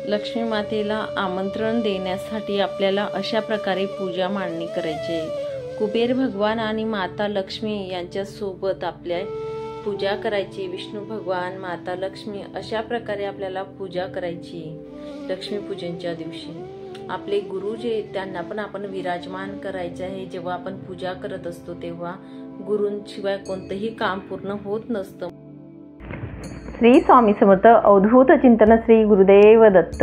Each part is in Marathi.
लक्ष्मी मातेला आमंत्रण देण्यासाठी आपल्याला अशा प्रकारे पूजा मांडणी करायची आहे। कुबेर भगवान आणि माता लक्ष्मी यांच्यासोबत आपल्या पूजा करायची। विष्णू भगवान, माता लक्ष्मी अशा प्रकारे आपल्याला पूजा करायची। लक्ष्मी पूजनच्या दिवशी आपले गुरु जे त्यांना पण आपण विराजमान करायचे आहे। जेव्हा आपण पूजा करत असतो तेव्हा गुरूंशिवाय कोणतेही काम पूर्ण होत नसतं। श्री स्वामी समर्थ अवधूत चिंतन श्री गुरुदेव दत्त।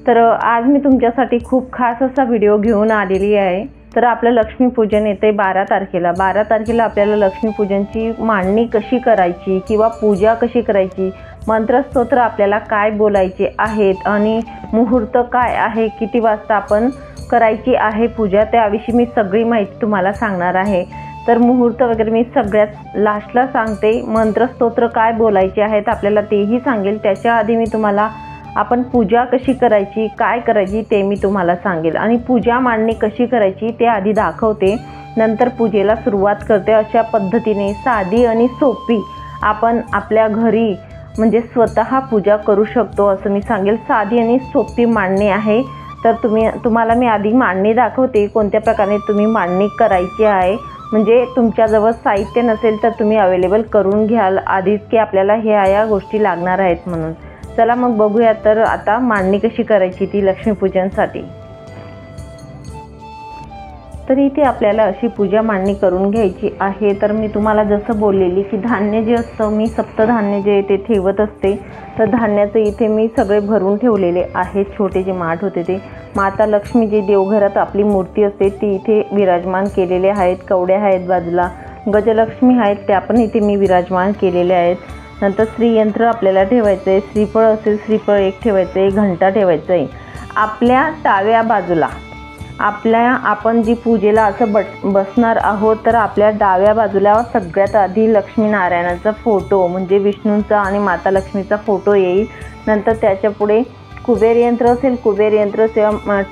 तर आज मी तुमच्यासाठी खूप खास असा व्हिडिओ घेऊन आलेली आहे। तर आपलं लक्ष्मीपूजन येते 12 तारखेला। 12 तारखेला आपल्याला लक्ष्मीपूजनची मांडणी कशी करायची किंवा पूजा कशी करायची, मंत्रस्तोत्र आपल्याला काय बोलायचे आहेत आणि मुहूर्त काय आहे, किती वाजता आपण करायची आहे पूजा, त्याविषयी मी सगळी माहिती तुम्हाला सांगणार आहे। तर मुहूर्त वगैरे मी सगळ्यात लास्टला सांगते। मंत्रस्तोत्र काय बोलायचे आहेत आपल्याला तेही सांगेल। त्याच्या आधी मी तुम्हाला आपण पूजा कशी करायची, काय करायची ते मी तुम्हाला सांगेल आणि पूजा मांडणी कशी करायची ते आधी दाखवते, नंतर पूजेला सुरुवात करते। अशा पद्धतीने साधी आणि सोपी आपण आपल्या घरी म्हणजे स्वतः पूजा करू शकतो असं मी सांगेल। साधी आणि सोपी मांडणी आहे। तर तुम्हाला मी आधी मांडणी दाखवते, कोणत्या प्रकारे तुम्ही मांडणी करायची आहे। म्हणजे तुमच्याजवळ साहित्य नसेल तर तुम्ही अवेलेबल करून घ्याल आधीच की आपल्याला ह्या गोष्टी लागणार आहेत म्हणून। चला मग बघूया तर आता मांडणी कशी करायची ती लक्ष्मीपूजनसाठी। तर इथे आपल्याला अशी पूजा मांडणी करून घ्यायची आहे। तर मी तुम्हाला जसं बोललेली की धान्य जे असतं मी सप्तधान्य जे ते ठेवत असते। तर धान्याचं इथे मी सगळे भरून ठेवलेले आहेत। छोटे जे माठ होते ते माता लक्ष्मी जी देवघरात आपली मूर्ती असते ती इथे विराजमान केलेले आहेत। कवड्या आहेत बाजूला, गजलक्ष्मी आहेत त्या पण इथे मी विराजमान केलेले आहेत। नंतर श्रीयंत्र आपल्याला ठेवायचं आहे। श्रीफळ असेल श्रीफळ एक ठेवायचं आहे, घंटा ठेवायचं आहे। आपल्या डाव्या बाजूला आपण जी पूजेला असं बसणार आहोत तर आपल्या डाव्या बाजूला सगळ्यात आधी लक्ष्मीनारायणाचा फोटो म्हणजे विष्णूंचा आणि माता लक्ष्मीचा फोटो येईल। नंतर त्याच्या पुढे कुबेर यंत्र असेल, कुबेर यंत्र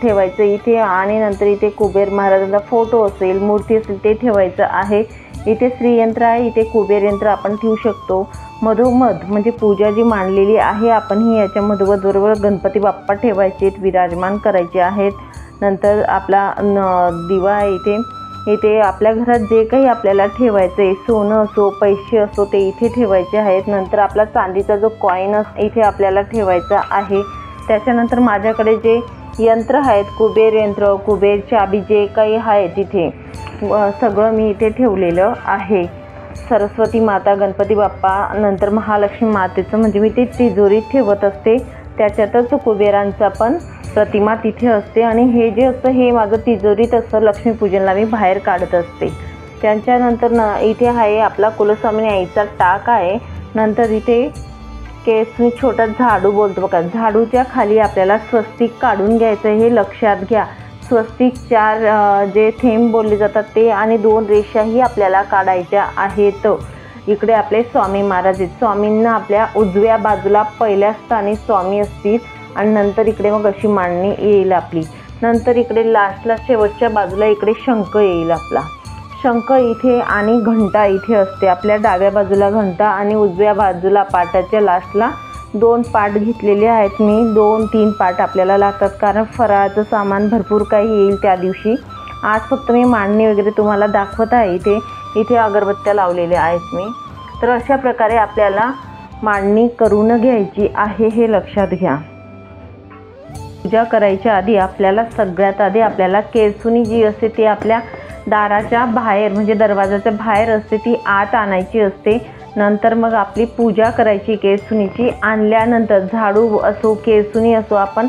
ठेवायचं इथे आणि नंतर इथे कुबेर महाराजांचा फोटो असेल, मूर्ती असेल ते ठेवायचं आहे। इथे श्रीयंत्र आहे, इथे कुबेर यंत्र आपण ठेवू शकतो। मधोमध म्हणजे पूजा जी मांडलेली आहे आपण ही याच्या मधोमध बरोबर गणपती बाप्पा ठेवायचे, विराजमान करायचे आहेत। नंतर आपला दिवा आहे इथे आपल्या घरात जे काही आपल्याला ठेवायचं आहे, सोनं असो पैसे असो ते इथे ठेवायचे आहेत। नंतर आपला चांदीचा जो कॉईन इथे आपल्याला ठेवायचा आहे। त्याच्यानंतर माझ्याकडे जे यंत्र आहेत, कुबेर यंत्र, कुबेर चाबी जे काही आहे तिथे सगळं मी इथे ठेवलेलं आहे। सरस्वती माता, गणपती बाप्पा, नंतर महालक्ष्मी मातेचं म्हणजे मी ते तिजोरीत ठेवत असते। त्याच्यातच कुबेरांचा पण प्रतिमा तिथे असते आणि हे जे असतं हे माझं तिजोरीत असतं। लक्ष्मीपूजनला मी बाहेर काढत असते। त्याच्यानंतर इथे आहे आपला कुलस्वामिनी आईचा टाक आहे। नंतर इथे केसनी छोटा झाडू बोलतो बघा, झाडूच्या खाली आपल्याला स्वस्तिक काढून घ्यायचं हे लक्षात घ्या। स्वस्तिक 4 जे थेंब बोलले जातात ते आणि 2 रेषाही आपल्याला काढायच्या आहेत। इकडे आपले स्वामी महाराज आहेत। स्वामींना आपल्या उजव्या बाजूला पहिल्या स्थानी स्वामी असतील आणि नंतर इकडे मग अशी मांडणी येईल आपली। नंतर इकडे लास्टला शेवटच्या बाजूला इकडे शंख येईल आपला। शंख इथे आणि घंटा इथे असते। आपल्या डाव्या बाजूला घंटा आणि उजव्या बाजूला पाटाच्या लास्टला 2 पाट घेतलेले आहेत मी। 2-3 पाट आपल्याला लागतात कारण फराळाचं सामान भरपूर काही येईल त्या दिवशी। आज फक्त मी मांडणी वगैरे तुम्हाला दाखवत आहे। इथे अगरबत्त्या लावलेल्या आहेत मी। तर अशा प्रकारे आपल्याला मांडणी करून घ्यायची आहे हे लक्षात घ्या। पूजा करायच्या आधी आपल्याला सगळ्यात आधी आपल्याला केळसुनी जी असते ती आपल्या दाराच्या बाहेर म्हणजे दरवाजाच्या बाहेर असते, ती आत आणायची असते। नंतर मग आपली पूजा करायची केळसुनीची। आणल्यानंतर झाडू असो केळसुनी असो आपण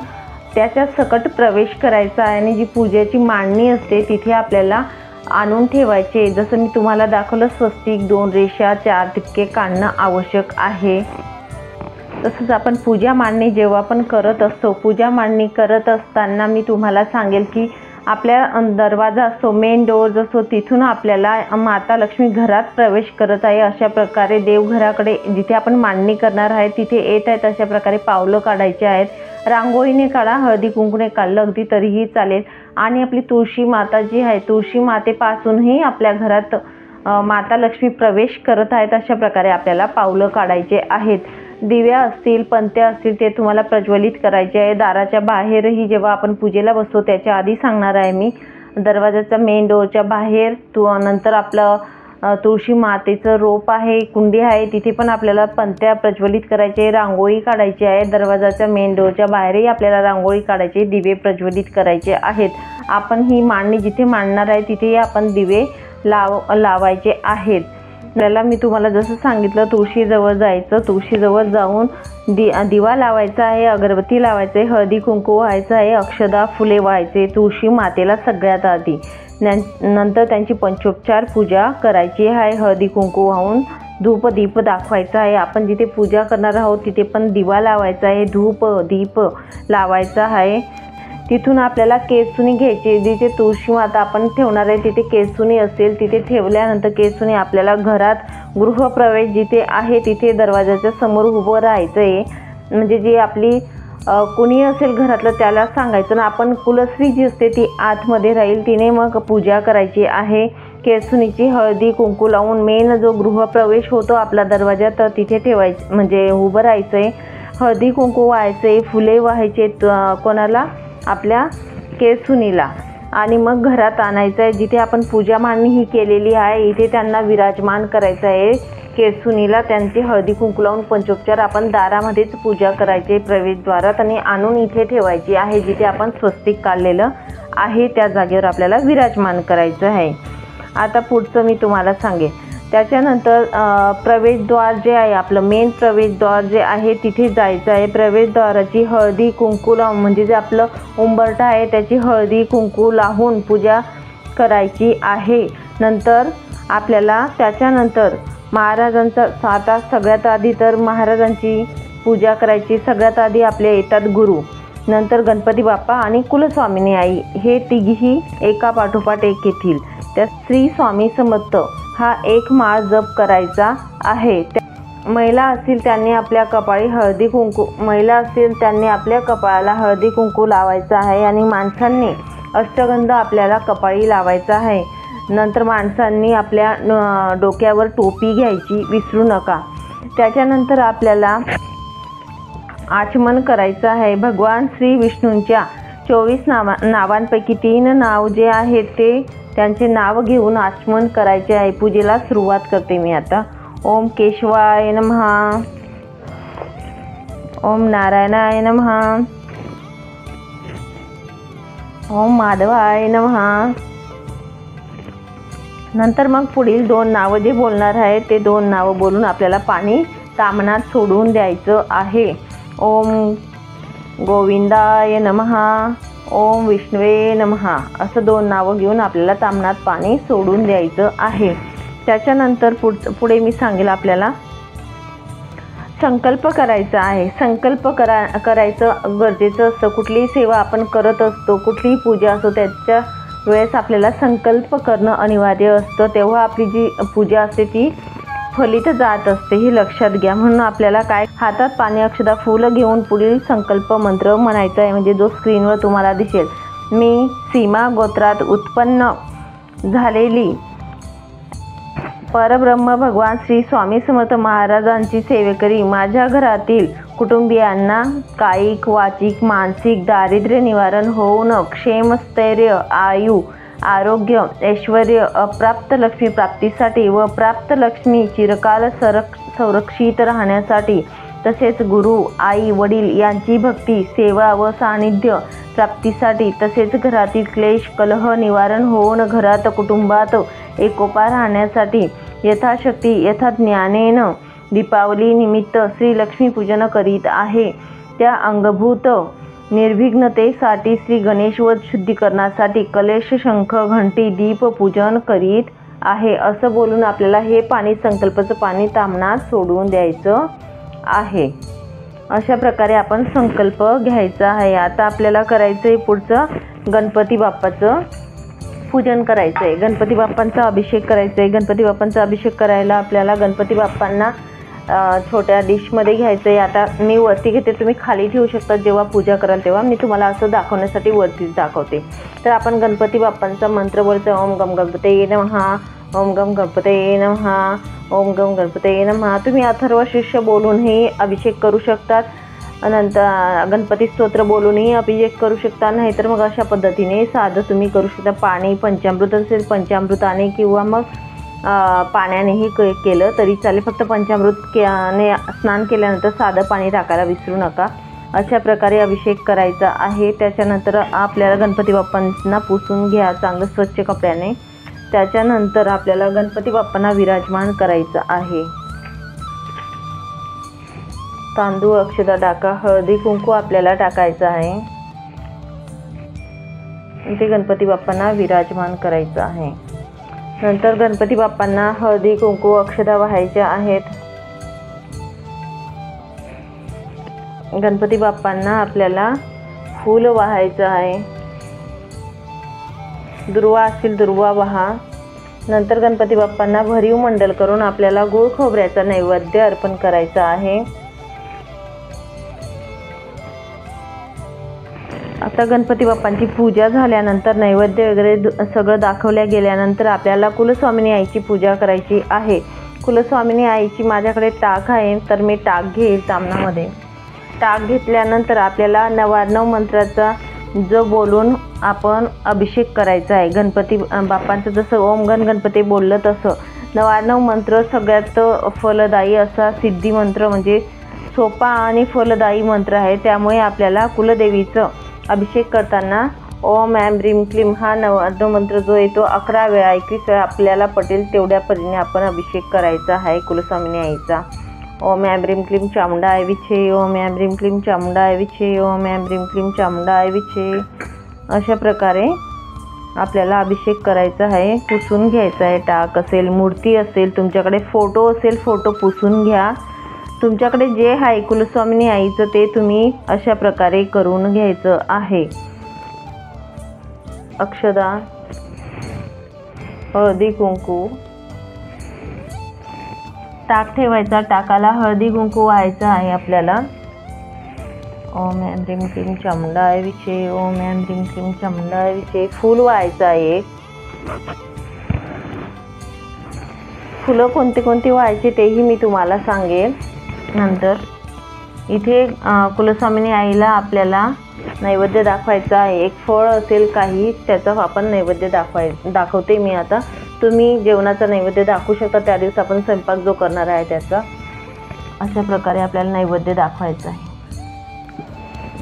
त्याच्या सकट प्रवेश करायचा आहे आणि जी पूजेची मांडणी असते तिथे आपल्याला आणून ठेवायचे। जसं मी तुम्हाला दाखवलं स्वस्तिक, 2 रेषा, 4 ठिपके काढणं आवश्यक आहे। तसंच आपण पूजा मांडणी जेव्हा आपण करत असतो, पूजा मांडणी करत असताना मी तुम्हाला सांगेल की आपल्या दरवाजा असतो मेन डोअर असतो तिथून आपल्याला माता लक्ष्मी घरात प्रवेश करत आहे अशा प्रकारे देवघराकडे जिथे आपण मांडणी करणार आहे तिथे येत आहेत अशा प्रकारे पावलं काढायचे आहेत। रांगोळीने काढा, हळदी कुंकूने काढलं अगदी तरीही चालेल। आणि आपली तुळशी माता जी आहे तुळशी मातेपासूनही आपल्या घरात माता लक्ष्मी प्रवेश करत आहेत अशा प्रकारे आपल्याला पावलं काढायचे आहेत। दिव्या असतील, पणत्या असतील ते तुम्हाला प्रज्वलित करायचे आहे. दाराच्या बाहेरही जेव्हा आपण पूजेला बसतो त्याच्या आधी सांगणार आहे मी. दरवाजाच्या मेन डोअरच्या बाहेर नंतर आपलं तुळशी मातेचं रोप आहे, कुंडी आहे, तिथे पण आपल्याला पणत्या प्रज्वलित करायचे, रांगोळी काढायची आहे. दरवाजाच्या मेन डोअरच्या बाहेरही आपल्याला रांगोळी काढायची, दिवे प्रज्वलित करायचे आहेत. आपण ही मांडणी जिथे मांडणार आहे तिथेही आपण दिवे लावायचे आहेत. आपल्याला मी तुम्हाला जसं सांगितलं तुळशीजवळ जायचं, तुळशीजवळ जाऊन दिवा लावायचा आहे, अगरबत्ती लावायचे, हळदी कुंकू व्हायचं आहे, अक्षदा फुले व्हायचे तुळशी मातेला सगळ्यात आधी. नंतर त्यांची पंचोपचार पूजा करायची आहे. हळदी कुंकू वाहून धूप दीप दाखवायचा आहे. आपण जिथे पूजा करणार आहोत तिथे पण दिवा लावायचा आहे, धूप दीप लावायचा आहे. तिथून आपल्याला केसुनी घ्यायची, जिथे तुळशी माता आपण ठेवणार आहे तिथे केसुनी असेल, तिथे ठेवल्यानंतर केसुनी आपल्याला घरात गृहप्रवेश जिथे आहे तिथे दरवाजाच्या समोर उभं राहायचं आहे. म्हणजे जी आपली कुणी असेल घरातलं त्याला सांगायचं ना, आपण कुलस्त्री जी असते ती आतमध्ये राहील, तिने मग पूजा करायची आहे. केसुनीची हळदी कुंकू लावून मेन जो गृहप्रवेश होतो आपला दरवाजा तर तिथे ठेवायचं, म्हणजे उभं राहायचं आहे. हळदी कुंकू व्हायचे, फुले व्हायचे कोणाला, आपल्या केसुनीला, आणि मग घरात आणायचं आहे. जिथे आपण पूजा मांडणी ही केलेली आहे इथे त्यांना विराजमान करायचं आहे. केसुनीला त्यांची हळदी कुंकू लावून पंचोपचार आपण दारामध्येच पूजा करायची प्रवेशद्वारात, आणि आणून इथे ठेवायची आहे. जिथे आपण स्वस्तिक काढलेलं आहे त्या जागेवर आपल्याला विराजमान करायचं आहे. आता पुढचं मी तुम्हाला सांगेन. त्याच्यानंतर प्रवेशद्वार जे आहे आपलं मेन प्रवेशद्वार जे आहे तिथे जायचं आहे. प्रवेशद्वाराची हळदी कुंकू लावून, म्हणजे जे आपलं उंबरठा आहे त्याची हळदी कुंकू लावून पूजा करायची आहे. नंतर आपल्याला त्याच्यानंतर महाराजांचा आता सगळ्यात आधी तर महाराजांची पूजा करायची. सगळ्यात आधी आपले येतात गुरु, नंतर गणपती बाप्पा आणि कुलस्वामिनी आई, हे तिघीही एका पाठोपाठ एक येतील. त्या श्री स्वामी समर्थ हा एक माळ जप करायचा आहे. महिला असतील त्यांनी आपल्या कपाळी हळदी कुंकू, महिला असतील त्यांनी आपल्या कपाळाला हळदी कुंकू लावायचा आहे, आणि माणसांनी अष्टगंध आपल्याला कपाळी लावायचा आहे. नंतर माणसांनी आपल्या डोक्यावर टोपी घ्यायची, विसरू नका. त्याच्यानंतर आपल्याला आचमन करायचं आहे. भगवान श्री विष्णूंच्या 24 नावांपैकी 3 नाव जे आहेत ते त्यांचे नाव घेऊन आचमन करायचे आहे. पूजेला सुरुवात करते मी आता. ओम केशवाय नमः, ओम नारायणाय नमः, ओम माधवाय नमः. नंतर मग पुढील 2 नावं जे बोलणार आहे ते 2 नावं बोलून आपल्याला पाणी तामणात सोडून द्यायचं आहे. ओम गोविंदाय नमः, ओम विष्णुवे नमः, असं 2 नावं घेऊन आपल्याला तामणात पाणी सोडून द्यायचं आहे. त्याच्यानंतर पुढे मी सांगेल आपल्याला संकल्प करायचा आहे. संकल्प करायचं गरजेचं असतं. कुठलीही सेवा आपण करत असतो, कुठलीही पूजा असतो, त्याच्या वेळेस आपल्याला संकल्प करणं अनिवार्य असतं. तेव्हा आपली जी पूजा असते ती फलित जात असते, हे लक्षात घ्या. म्हणून आपल्याला काय, हातात पाणी अक्षदा फुलं घेऊन पुढील संकल्प मंत्र म्हणायचा आहे, म्हणजे जो स्क्रीनवर तुम्हाला दिसेल. मी सीमा गोत्रात उत्पन्न झालेली परब्रह्म भगवान श्री स्वामी समर्थ महाराजांची सेवेकरी माझ्या घरातील कुटुंबियांना कायिक वाचिक मानसिक दारिद्र्य निवारण होऊन क्षेमस्थैर्य आयु आरोग्य ऐश्वर अप्राप्त लक्ष्मी प्राप्तीसाठी व प्राप्त लक्ष्मी चिरकाल संरक्षित राहण्यासाठी, तसेच गुरु आई वडील यांची भक्ती सेवा व सानिध्य प्राप्तीसाठी, तसेच घरातील क्लेश कलह निवारण होऊन घरात कुटुंबात एकोपा राहण्यासाठी यथाशक्ती यथाज्ञानेन दीपावली निमित्त श्री लक्ष्मी पूजन करीत आहे. त्या अंगभूत निर्विघ्नतेसाठी श्री गणेशवध शुद्धीकरणासाठी कलेश शंख घंटी दीप पूजन करीत आहे, असं बोलून आपल्याला हे पाणी संकल्पाचं पाणी तामणात सोडून द्यायचं आहे. अशा प्रकारे आपण संकल्प घ्यायचा आहे. आता आपल्याला करायचं आहे पुढचं गणपती बाप्पाचं पूजन करायचं आहे. गणपती बाप्पांचा अभिषेक करायचा आहे. गणपती बाप्पांचा अभिषेक करायला आपल्याला गणपती बाप्पांना छोट्या डिशमध्ये घ्यायचं आहे. आता मी वरती घेते, तुम्ही खाली ठेवू शकता. जेव्हा पूजा कराल तेव्हा मी तुम्हाला असं दाखवण्यासाठी वरतीच दाखवते. तर आपण गणपती बाप्पांचा मंत्र बोलतो. ओम गम गणपते नमः, ओम गम गणपतये नमः, ओम गम गणपतये नमः. तुम्ही अथर्व शीर्ष बोलूनही अभिषेक करू शकतात. नंतर गणपती स्तोत्र बोलूनही अभिषेक करू शकता. नाहीतर मग अशा पद्धतीने साधं तुम्ही करू शकता. पाणी पंचामृत असेल पंचामृताने किंवा मग पाण्यानेही केलं तरी चालेल. फक्त पंचामृताने स्नान केल्यानंतर साधं पाणी टाकायला विसरू नका. अशा प्रकारे अभिषेक करायचा आहे. त्याच्यानंतर आपल्याला गणपती बाप्पांना पुसून घ्या चांगलं स्वच्छ कपड्याने. त्याच्यानंतर आपल्याला गणपती बाप्पांना विराजमान करायचं आहे. तांदूळ अक्षता टाका, हळदी कुंकू आपल्याला टाकायचं आहे. ते गणपती बाप्पांना विराजमान करायचं आहे. नंतर गणपती बाप्पांना हळदी कुंकू अक्षता वाहायच्या आहेत. गणपती बाप्पांना आपल्याला फूल वाहायचं आहे. दुर्वा असतील दुर्वा वाहा. नंतर गणपती बाप्पांना भरीव मंडल करून आपल्याला गूळ खोबऱ्याचा नैवेद्य अर्पण करायचा आहे. आता गणपती बाप्पांची पूजा झाल्यानंतर नैवेद्य वगैरे सगळं दाखवल्या गेल्यानंतर आपल्याला कुलस्वामिनी आईची पूजा करायची आहे. कुलस्वामिनी आईची माझ्याकडे टाक आहे तर मी टाक घेईल तामणामध्ये. टाक घेतल्यानंतर आपल्याला 99 मंत्राचा जो बोलून आपण अभिषेक करायचा आहे. गणपती बाप्पांचं जसं ओम गण गणपती बोललं तसं 99 मंत्र सगळ्यात फलदायी असा सिद्धी मंत्र म्हणजे सोपा आणि फलदायी मंत्र आहे. त्यामुळे आपल्याला कुलदेवीचं अभिषेक करताना ओम ऐं ह्रीं क्लीं हा 99 मंत्र जो येतो 11 वेळा 21 वेळा आपल्याला पटेल तेवढ्या परीने आपण अभिषेक करायचा आहे कुलस्वामिनी आईचा. ओम ऐं ह्रीं क्लीं चामुंडाय विचे, ओम ऐं ह्रीं क्लीं चामुंडाय विचे, ओम ऐं ह्रीं क्लीं चामुंडाय विचे. अशा प्रकारे आपल्याला अभिषेक करायचा आहे. पुसून घ्यायचा आहे. टाक असेल मूर्ती असेल तुमच्याकडे फोटो असेल फोटो पुसून घ्या. तुमच्याकडे जे आहे कुलस्वामिनी आईचं ते तुम्ही अशा प्रकारे करून घ्यायचं आहे. अक्षदा हळदी कुंकू टाक ठेवायचा. टाकाला हळदी कुंकू व्हायचं आहे आपल्याला. ओम ऐं ह्रीं क्लीं चामुंडाय विचे, ओम ऐं ह्रीं क्लीं चामुंडाय विचे. फूल व्हायचं आहे. फुलं कोणती कोणती व्हायची तेही मी तुम्हाला सांगेल नंतर. इथे कुलस्वामिनी आईला आपल्याला नैवेद्य दाखवायचा आहे. एक फळ असेल काही त्याचा आपण नैवेद्य दाखवते मी आता. तुम्ही जेवणाचा नैवेद्य दाखवू शकता. त्या दिवस आपण स्वयंपाक जो करणार आहे त्याचा अशा प्रकारे आपल्याला नैवेद्य दाखवायचा आहे.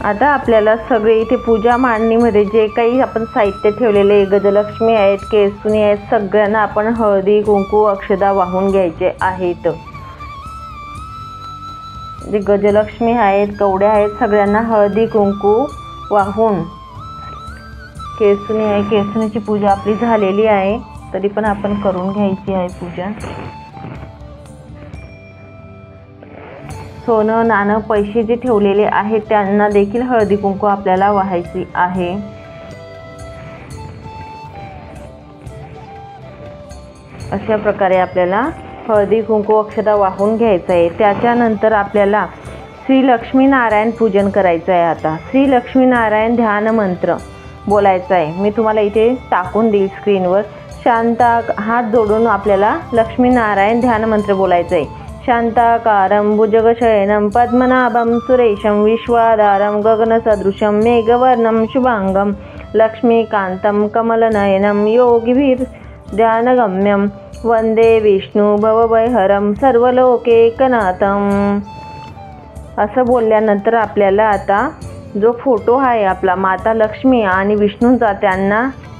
आता आपल्याला सगळे इथे पूजा मांडणीमध्ये जे काही आपण साहित्य ठेवलेले गजलक्ष्मी आहेत केसुनी आहेत सगळ्यांना आपण हळदी कुंकू अक्षदा वाहून घ्यायचे आहेत. जे गजलक्ष्मी आहेत कवड्या आहेत सगळ्यांना हळदी कुंकू वाहून. केसुनी आहे केसुनीची पूजा आपली झालेली आहे तरी पण आपण करून घ्यायची आहे पूजा. सोनं नाणं पैसे जे ठेवलेले आहेत त्यांना देखील हळदी कुंकू आपल्याला वाहायची आहे. अशा प्रकारे आपल्याला हळदी कुंकू अक्षता वाहून घ्यायचं आहे. त्याच्यानंतर आपल्याला श्री लक्ष्मीनारायण पूजन करायचं आहे. आता श्री लक्ष्मीनारायण ध्यान मंत्र बोलायचा आहे. मी तुम्हाला इथे टाकून देईल स्क्रीनवर. शांता हात जोडून आपल्याला लक्ष्मीनारायण ध्यान मंत्र बोलायचं आहे. शांताकारं भुजगशयनं पद्मनाभं सुरेशं विश्वाधारं गगनसदृशं मेघवर्णं शुभांगं लक्ष्मीकान्तं कमलनयनं योगिभिर्ध्यानगम्यं वंदे विष्णू भवभयहरं सर्वलोकैकनाथं. असं बोलल्यानंतर आपल्याला आता जो फोटो आहे आपला माता लक्ष्मी आणि विष्णूंचा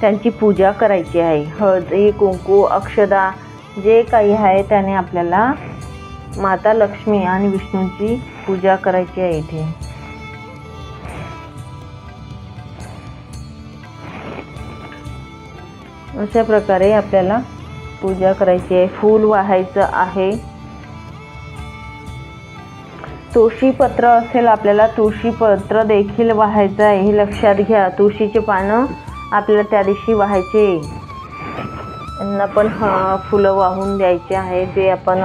त्यांची पूजा करायची आहे. हळदी कुंकू अक्षदा जे काही आहे त्याने आपल्याला माता लक्ष्मी आणि विष्णूंची पूजा करायची आहे. इथे अशा प्रकारे आपल्याला पूजा करायची आहे. फूल वाहायचं आहे. तुळशीपत्र असेल आपल्याला तुळशीपत्र देखील वाहायचं आहे हे लक्षात घ्या. तुळशीचे पानं आपल्याला त्या दिवशी वाहायचे. यांना पण फुलं वाहून द्यायचे आहे. जे आपण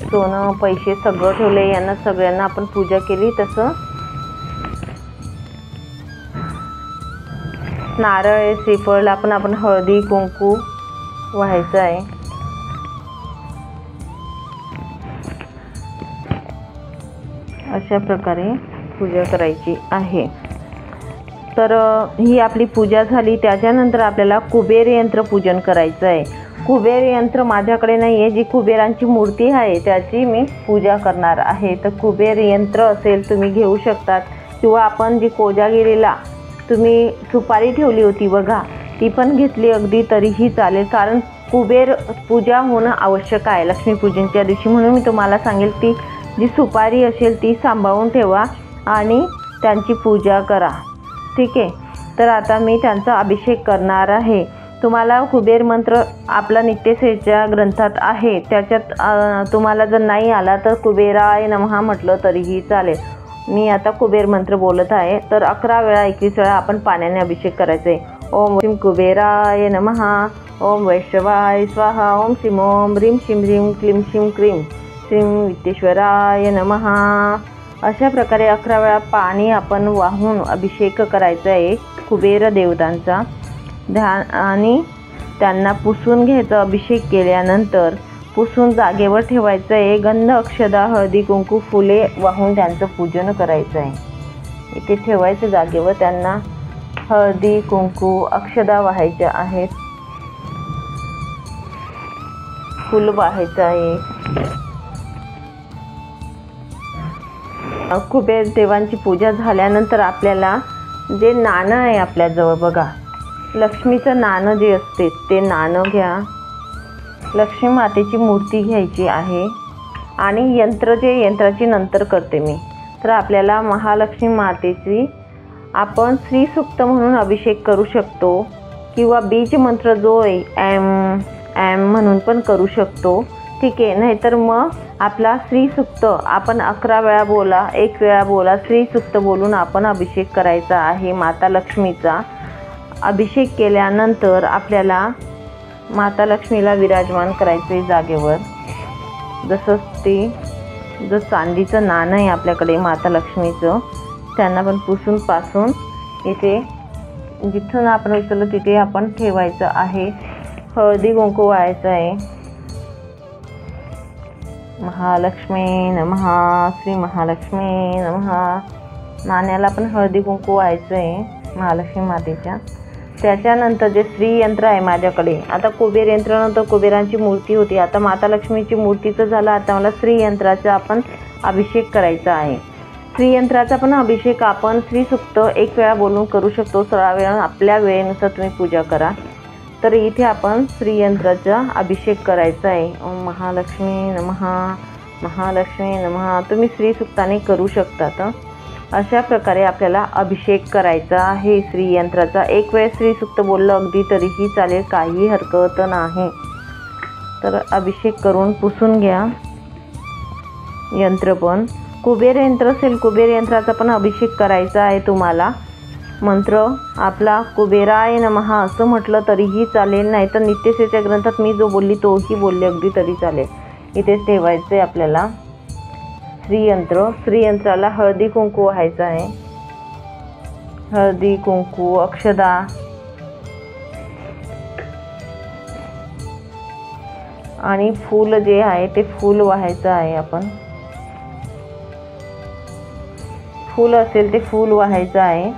सोनं पैसे सगळं ठेवले यांना सगळ्यांना आपण पूजा केली तसं नारळ श्रीफळ आपण हळदी कुंकू व्हायचं आहे. अशा प्रकारे पूजा करायची आहे. तर ही आपली पूजा झाली. त्याच्यानंतर आपल्याला कुबेर यंत्र पूजन करायचं आहे. कुबेर यंत्र माझ्याकडे नाही आहे, जी कुबेरांची मूर्ती आहे त्याची मी पूजा करणार आहे. तर कुबेर यंत्र असेल तुम्ही घेऊ शकतात, किंवा आपण जी कोजागिरीला तुम्ही सुपारी ठेवली होती बघा, ती पण घेतली अगदी तरीही चालेल, कारण कुबेर पूजा होणं आवश्यक आहे लक्ष्मीपूजनच्या दिवशी. म्हणून मी तुम्हाला सांगेल ती जी सुपारी असेल ती सांभाळून ठेवा आणि त्यांची पूजा करा. ठीक आहे. तर आता मी त्यांचा अभिषेक करणार आहे. तुम्हाला कुबेर मंत्र आपला नित्यसेवेच्या ग्रंथात आहे, त्याच्यात तुम्हाला जर नाही आला तर कुबेराय नमः म्हटलं तरीही चालेल. मी आता कुबेर मंत्र बोलत आहे. तर 11 वेळा 21 वेळा आपण पाण्याने अभिषेक करायचा आहे. ओम श्रीम कुबेराय नमः, ओम वैष्णवाय स्वाहा, ओम श्रीम ओम ह्रीं श्रीं ह्रीं क्लीं श्रीं क्रीं श्रीं वित्तेश्वराय नमः. अशा प्रकारे 11 वेळा पाणी आपण वाहून अभिषेक करायचा आहे कुबेर देवतांचा. आणि त्यांना पुसून घ्यायचं. अभिषेक केल्यानंतर पुसून जागेवर ठेवायचं आहे. गंध, अक्षदा, हळदी, कुंकू, फुले वाहून त्यांचं पूजन करायचं आहे. इथे ठेवायचं जागेवर. त्यांना हळदी, कुंकू, अक्षदा वाहायच्या आहेत, फुल वाहायचं आहे. कुबेर देवांची पूजा झाल्यानंतर आपल्याला जे नाणं आहे आपल्याजवळ बघा, लक्ष्मीचं नाणं जे असते ते नाणं घ्या. लक्ष्मी मातेची मूर्ती घ्यायची आहे. आणि यंत्राची नंतर करते मी. तर आपल्याला महालक्ष्मी मातेची आपण श्रीसूक्त म्हणून अभिषेक करू शकतो, किंवा बीज मंत्र जो आहे एम एम म्हणून पण करू शकतो. ठीक आहे. नाहीतर मग आपला श्रीसूक्त आपण 11 वेळा बोला, 1 वेळा बोला, श्रीसूक्त बोलून आपण अभिषेक करायचा आहे माता लक्ष्मीचा. अभिषेक केल्यानंतर आपल्याला माता लक्ष्मीला विराजमान करायचं आहे जागेवर. जसं ते जर चांदीचं नाणं आहे आपल्याकडे माता लक्ष्मीचं, त्यांना पण पुसून पासून इथे जिथून आपण उचललं तिथे आपण ठेवायचं आहे. हळदी कुंकू व्हायचं आहे. महालक्ष्मी नमः, श्री महालक्ष्मी नमः. नाण्याला पण हळदी कुंकू व्हायचं आहे महालक्ष्मी मातेच्या. त्याच्यानंतर जे श्रीयंत्र आहे माझ्याकडे, आता कुबेर यंत्रानंतर कुबेरांची मूर्ती होती, आता माता लक्ष्मीची मूर्तीचं झालं. आता मला श्रीयंत्राचा आपण अभिषेक करायचा आहे. श्रीयंत्राचा पण अभिषेक आपण श्रीसूक्त 1 वेळा बोलून करू शकतो. 16 वेळा आपल्या वेळेनुसार तुम्ही पूजा करा. तर इथे आपण श्रीयंत्राचा अभिषेक करायचा आहे. ओम महालक्ष्मी नमः, महालक्ष्मी नमः. तुम्ही श्रीसूक्ताने करू शकतात. अशा प्रकारे आपल्याला अभिषेक करायचा आहे श्रीयंत्राचा. 1 वेळ श्रीसूक्त बोललं अगदी तरीही चालेल, काही हरकत नाही. तर अभिषेक करून पुसून घ्या यंत्र पण. कुबेर यंत्र असेल, कुबेर यंत्राचा पण अभिषेक करायचा आहे तुम्हाला. मंत्र आपला कुबेराय नमः असं म्हटलं तरीही चालेल, नाही तर नित्यसेवेच्या ग्रंथात मी जो बोलली तोही बोलले अगदी तरी चालेल. इथेच ठेवायचं आहे आपल्याला श्रीयंत्र. श्रीयंत्राला हळदी कुंकू व्हायचं आहे. हळदी कुंकू, अक्षदा, आणि फूल जे आहे ते फूल व्हायचं आहे. आपण फूल असेल ते फूल व्हायचं आहे.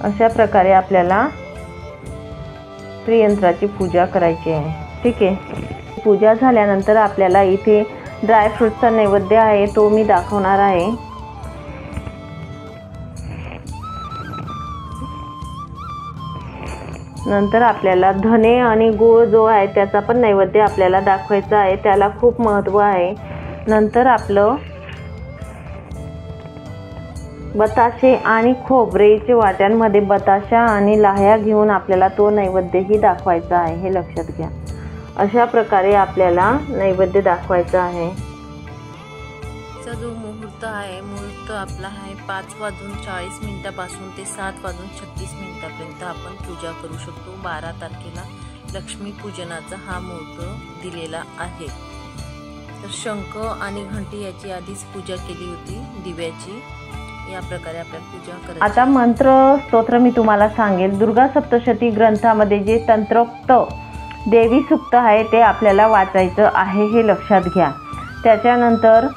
अशा प्रकारे आपल्याला श्रीयंत्राची पूजा करायची आहे. ठीक आहे. पूजा झाल्यानंतर आपल्याला इथे ड्रायफ्रूटचा नैवेद्य आहे तो मी दाखवणार आहे. नंतर आपल्याला धने आणि गूळ जो आहे त्याचा पण नैवेद्य आपल्याला दाखवायचा आहे. त्याला खूप महत्त्व आहे. नंतर आपलं बताशे आणि खोबरेच्या वाट्यांमध्ये बताशा आणि लाह्या घेऊन आपल्याला तो नैवेद्यही दाखवायचा आहे, हे लक्षात घ्या. अशा प्रकारे आपल्याला नैवेद्य दाखवायचा आहे. जो मुहूर्त आहे, मुहूर्त आपला आहे 5:40 पासून ते 7:36 आपण पूजा करू शकतो. 12 तारखेला लक्ष्मी पूजनाचा हा मुहूर्त दिलेला आहे. तर शंख आणि घंटी याची आधीच पूजा केली होती दिव्याची. या प्रकारे आपल्याला पूजा करायची. आता मंत्र स्तोत्र मी तुम्हाला सांगेल. दुर्गा सप्तशती ग्रंथामध्ये जे तंत्रोक्त देवी सूक्त आहे ते आपल्याला वाचायचं आहे, हे लक्षात घ्या. त्याच्यानंतर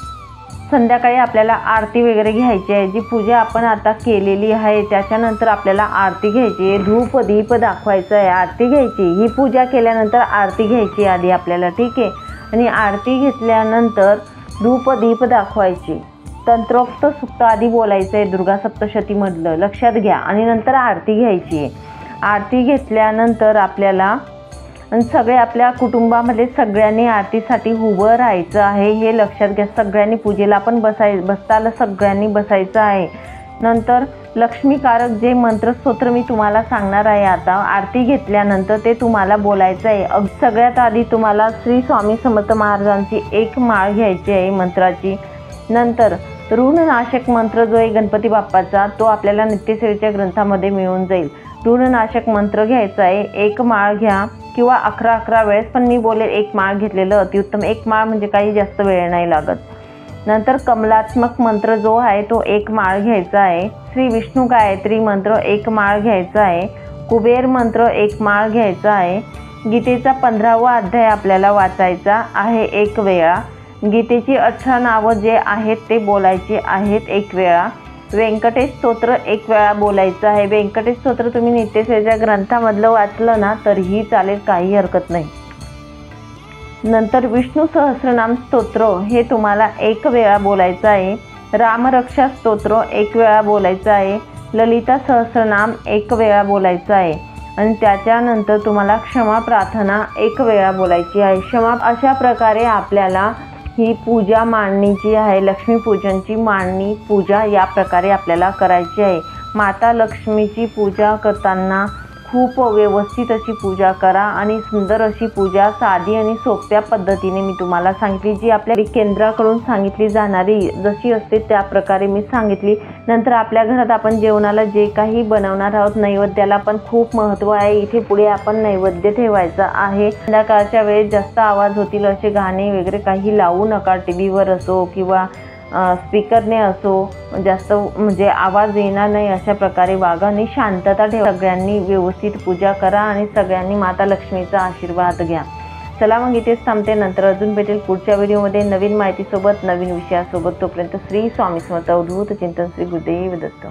संध्याकाळी आपल्याला आरती वगैरे घ्यायची आहे. जी पूजा आपण आता केलेली आहे त्याच्यानंतर आपल्याला आरती घ्यायची आहे. धूप दीप दाखवायचं आहे, आरती घ्यायची. ही पूजा केल्यानंतर आरती घ्यायची आधी आपल्याला, ठीक आहे. आणि आरती घेतल्यानंतर धूप दीप दाखवायची. तंत्रोक्त सूक्त आधी बोलायचं आहे दुर्गा सप्तशतीमधलं, लक्षात घ्या. आणि नंतर आरती घ्यायची आहे. आरती घेतल्यानंतर आपल्याला सगळे आपल्या कुटुंबामध्ये सगळ्यांनी आरतीसाठी उभं राहायचं आहे, हे लक्षात घ्या. सगळ्यांनी पूजेला आपण बसताना सगळ्यांनी बसायचं आहे. नंतर लक्ष्मीकारक जे मंत्रस्तोत्र मी तुम्हाला सांगणार आहे आता आरती घेतल्यानंतर ते तुम्हाला बोलायचं आहे. सगळ्यात आधी तुम्हाला श्री स्वामी समर्थ महाराजांची एक माळ घ्यायची आहे मंत्राची. नंतर ऋणनाशक मंत्र जो आहे गणपती बाप्पाचा तो आपल्याला नित्यसेवेच्या ग्रंथामध्ये मिळून जाईल. ऋणनाशक मंत्र घ्यायचा आहे. एक माळ घ्या किंवा 11 वेळेस, पण मी बोलेल एक माळ घेतलेलं अतिउत्तम. एक माळ म्हणजे काही जास्त वेळ नाही लागत. नंतर कमलात्मक मंत्र जो आहे तो एक माळ घ्यायचा आहे. श्री विष्णू गायत्री मंत्र एक माळ घ्यायचा आहे. कुबेर मंत्र एक माळ घ्यायचा आहे. गीतेचा 15वा अध्याय आपल्याला वाचायचा आहे एक वेळा. गीतेची 18 नावं जे आहेत ते बोलायचे आहेत एक वेळा. व्यंकटेश स्तोत्र एक वेळा बोलायचं आहे. व्यंकटेश स्तोत्र तुम्ही नित्यसेवेच्या ग्रंथामधलं वाचलं ना तरीही चालेल, काही हरकत नाही. नंतर विष्णू सहस्रनाम स्तोत्र हे तुम्हाला एक वेळा बोलायचं आहे. रामरक्षा स्तोत्र एक वेळा बोलायचं आहे. ललिता सहस्रनाम एक वेळा बोलायचं आहे. आणि त्याच्यानंतर तुम्हाला क्षमा प्रार्थना एक वेळा बोलायची आहे. क्षमा अशा प्रकारे आपल्याला ही पूजा मांडणीची आहे. लक्ष्मीपूजनची मांडणी पूजा या प्रकारे आपल्याला करायची आहे. माता लक्ष्मीची पूजा करताना खूप व्यवस्थित अशी पूजा करा आणि सुंदर अशी पूजा साधी आणि सोप्या पद्धतीने मी तुम्हाला सांगितली, जी आपल्या केंद्राकडून सांगितली जाणारी जशी असते त्या प्रकारे मी सांगितली. नंतर आपल्या घरात आपण जेवणाला जे काही बनवणार आहोत नैवेद्याला पण खूप महत्त्व आहे. इथे पुढे आपण नैवेद्य ठेवायचा आहे. संध्याकाळच्या वेळेस जास्त आवाज होतील असे गाणे वगैरे काही लावू नका. टीव्हीवर असो किंवा स्पीकरने असो, जास्त म्हणजे आवाज येणार नाही अशा प्रकारे वागा आणि शांतता ठेवा. सगळ्यांनी व्यवस्थित पूजा करा आणि सगळ्यांनी माता लक्ष्मीचा आशीर्वाद घ्या. चला मग इथेच थांबते. नंतर अजून भेटेल पुढच्या व्हिडिओमध्ये नवीन माहितीसोबत नवीन विषयासोबत. तोपर्यंत श्री स्वामी समर्थ. अवधूत चिंतन. श्री गुरुदेव दत्त.